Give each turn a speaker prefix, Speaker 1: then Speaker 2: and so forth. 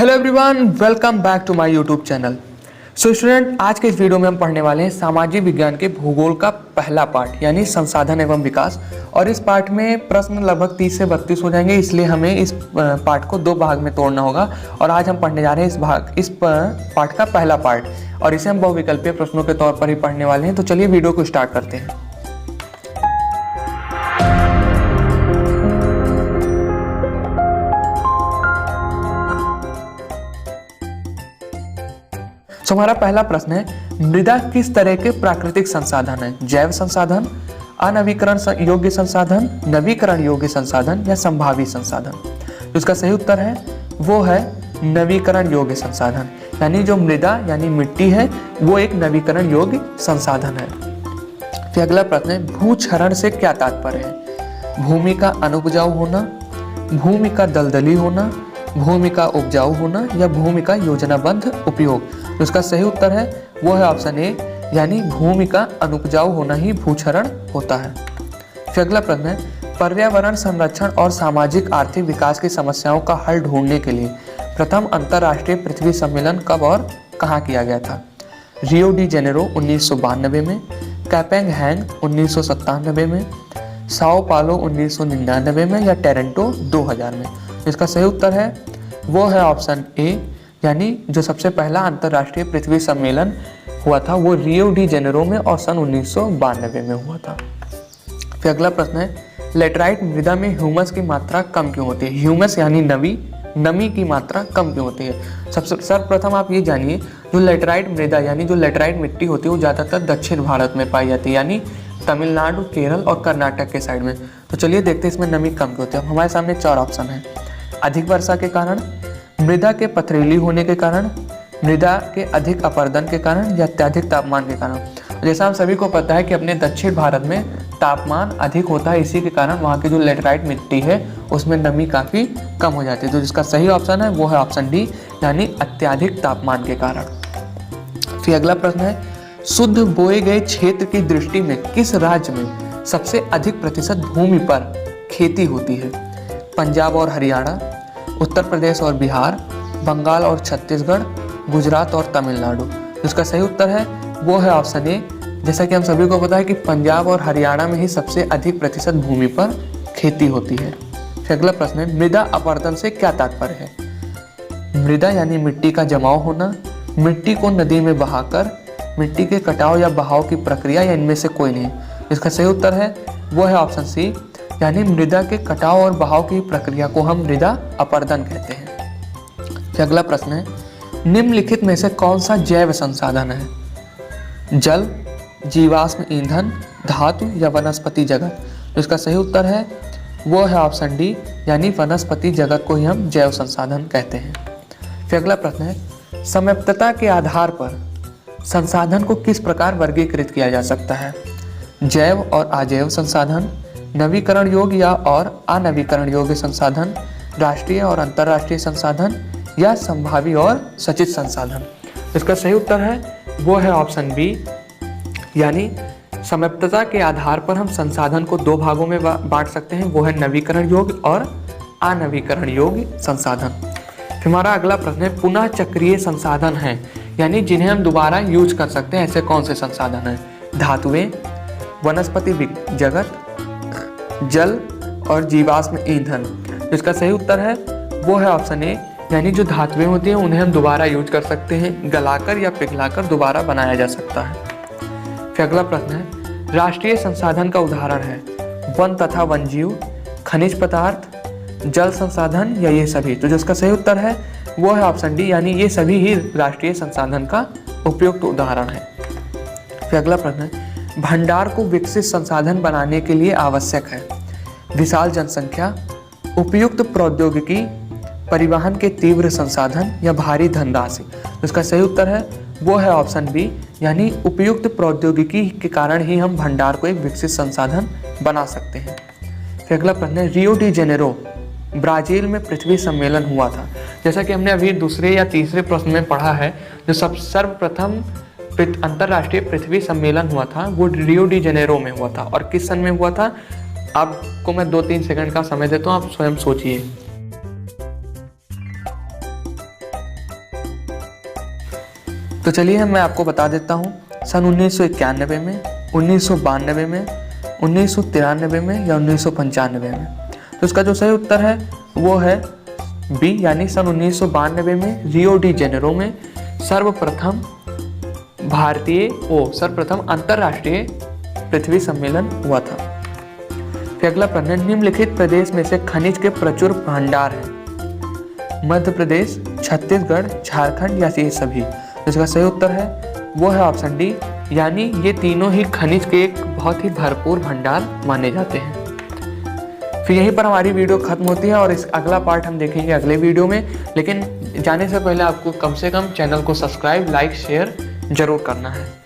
Speaker 1: Hello everyone, welcome back to my YouTube channel. So student, आज के इस video में हम पढ़ने वाले हैं सामाजिक विज्ञान के भूगोल का पहला पार्ट यानी संसाधन एवं विकास। और इस पार्ट में प्रश्न लगभग 30 से 32 हो जाएंगे, इसलिए हमें इस पार्ट को दो भाग में तोड़ना होगा। और आज हम पढ़ने जा रहे हैं इस पार्ट का पहला पार्ट, और इसे हम बहुविकल्पीय प्रश्नों के तौर पर ही पढ़ने वाले हैं। तो चलिए वीडियो को स्टार्ट करते हैं। तो हमारा पहला प्रश्न है, मृदा किस तरह के प्राकृतिक संसाधन है? जैव संसाधन, अनवीकरण योग्य संसाधन, नवीकरण योग्य संसाधन या संभावी संसाधन? तो इसका सही उत्तर है वो है नवीकरण योग्य संसाधन। यानी जो मृदा यानी मिट्टी है वो एक नवीकरण योग्य संसाधन है। फिर अगला प्रश्न है, भूक्षरण से क्या तात्पर्य है? भूमि का अनुपजाऊ होना, भूमि का दलदली होना, भूमि का उपजाऊ होना या भूमि का योजनाबद्ध उपयोग? तो इसका सही उत्तर है वो है ऑप्शन ए, यानी भूमि का अनुपजाऊ होना ही भूक्षरण होता है। फिर अगला प्रश्न है, पर्यावरण संरक्षण और सामाजिक आर्थिक विकास की समस्याओं का हल ढूंढने के लिए प्रथम अंतर्राष्ट्रीय पृथ्वी सम्मेलन कब और कहाँ किया गया था? रियो डी जेनेरो 1992 में, कैपेंगहैंग 1997 में, साओ पालो 1999 में या टोरंटो 2000 में? इसका सही उत्तर है वो है ऑप्शन ए, यानी जो सबसे पहला अंतर्राष्ट्रीय पृथ्वी सम्मेलन हुआ था वो रियो डी जेनेरो में और सन 1992 में हुआ था। फिर अगला प्रश्न है, लेटराइट मृदा में ह्यूमस की मात्रा कम क्यों होती है? ह्यूमस यानी नमी की मात्रा कम क्यों होती है? सर्वप्रथम आप ये जानिए, जो लेटराइट मृदा यानी जो लेटराइट मिट्टी होती है वो ज़्यादातर दक्षिण भारत में पाई जाती है, यानी तमिलनाडु, केरल और कर्नाटक के साइड में। तो चलिए देखते हैं इसमें नमी कम क्यों होती है। हमारे सामने चार ऑप्शन है। अधिक वर्षा के कारण, मृदा के पथरीली होने के कारण, मृदा के अधिक अपर्दन के कारण या अत्यधिक तापमान के कारण? जैसा हम सभी को पता है कि अपने दक्षिण भारत में तापमान अधिक होता है, इसी के कारण वहाँ की जो लेटराइट मिट्टी है उसमें नमी काफ़ी कम हो जाती है। तो जिसका सही ऑप्शन है वो है ऑप्शन डी, यानी अत्यधिक तापमान के कारण। फिर अगला प्रश्न है, शुद्ध बोए गए क्षेत्र की दृष्टि में किस राज्य में सबसे अधिक प्रतिशत भूमि पर खेती होती है? पंजाब और हरियाणा, उत्तर प्रदेश और बिहार, बंगाल और छत्तीसगढ़, गुजरात और तमिलनाडु? इसका सही उत्तर है वो है ऑप्शन ए। जैसा कि हम सभी को पता है कि पंजाब और हरियाणा में ही सबसे अधिक प्रतिशत भूमि पर खेती होती है। फिर अगला प्रश्न है, मृदा अपरदन से क्या तात्पर्य है? मृदा यानी मिट्टी का जमाव होना, मिट्टी को नदी में बहाकर, मिट्टी के कटाव या बहाव की प्रक्रिया या इनमें से कोई नहीं? इसका सही उत्तर है वो है ऑप्शन सी, यानी मृदा के कटाव और बहाव की प्रक्रिया को हम मृदा अपरदन कहते हैं। फिर अगला प्रश्न है, निम्नलिखित में से कौन सा जैव संसाधन है? जल, जीवाश्म ईंधन, धातु या वनस्पति जगत? इसका सही उत्तर है वो है ऑप्शन डी, यानी वनस्पति जगत को ही हम जैव संसाधन कहते हैं। फिर अगला प्रश्न है, समयप्तता के आधार पर संसाधन को किस प्रकार वर्गीकृत किया जा सकता है? जैव और अजैव संसाधन, नवीकरण योग्य या और अनवीकरण योग्य संसाधन, राष्ट्रीय और अंतर्राष्ट्रीय संसाधन या संभावी और सचित संसाधन? इसका सही उत्तर है वो है ऑप्शन बी, यानी समयप्तता के आधार पर हम संसाधन को दो भागों में बांट सकते हैं, वो है नवीकरण योग्य और अनवीकरण योग्य संसाधन। फिर हमारा अगला प्रश्न है, पुनः चक्रीय संसाधन है यानी जिन्हें हम दोबारा यूज कर सकते हैं, ऐसे कौन से संसाधन हैं? धातुएं, वनस्पति जगत, जल और जीवाश्म ईंधन? इसका सही उत्तर है वो है ऑप्शन ए, यानी जो धातुएं होती हैं उन्हें हम दोबारा यूज कर सकते हैं, गलाकर या पिघलाकर दोबारा बनाया जा सकता है। फिर अगला प्रश्न है, राष्ट्रीय संसाधन का उदाहरण है वन तथा वन्यजीव, खनिज पदार्थ, जल संसाधन या ये सभी? तो जिसका सही उत्तर है वो है ऑप्शन डी, यानी ये सभी ही राष्ट्रीय संसाधन का उपयुक्त उदाहरण है। फिर अगला प्रश्न है, भंडार को विकसित संसाधन बनाने के लिए आवश्यक है विशाल जनसंख्या, उपयुक्त प्रौद्योगिकी, परिवहन के तीव्र संसाधन या भारी धनराशि? इसका सही उत्तर है वो है ऑप्शन बी, यानी उपयुक्त प्रौद्योगिकी के कारण ही हम भंडार को एक विकसित संसाधन बना सकते हैं। फिर अगला प्रश्न है, रियो डी जेनेरो ब्राजील में पृथ्वी सम्मेलन हुआ था। जैसा कि हमने अभी दूसरे या तीसरे प्रश्न में पढ़ा है, जो सर्वप्रथम अंतर्राष्ट्रीय पृथ्वी सम्मेलन हुआ था वो रियो डी जेनेरो में हुआ था। और किस सन में हुआ था? आपको मैं 2-3 सेकंड का समय देता हूँ, आप स्वयं सोचिए। तो चलिए मैं आपको बता देता हूँ, सन 1991 में, 1992 में, 1993 में या 1995 में। तो इसका जो सही उत्तर है वो है बी, यानी सन 1992 में रियो डी जेनेरो में सर्वप्रथम अंतरराष्ट्रीय पृथ्वी सम्मेलन हुआ था। फिर अगला प्रश्न, निम्नलिखित प्रदेश में से खनिज के प्रचुर भंडार हैं। मध्य प्रदेश, छत्तीसगढ़, झारखंड या ये सभी। इसका सही उत्तर है वो है ऑप्शन डी, यानी ये तीनों ही खनिज के एक बहुत ही भरपूर भंडार माने जाते हैं। फिर यहीं पर हमारी वीडियो खत्म होती है और इस अगला पार्ट हम देखेंगे अगले वीडियो में। लेकिन जाने से पहले आपको कम से कम चैनल को सब्सक्राइब, लाइक, शेयर जरूर करना है।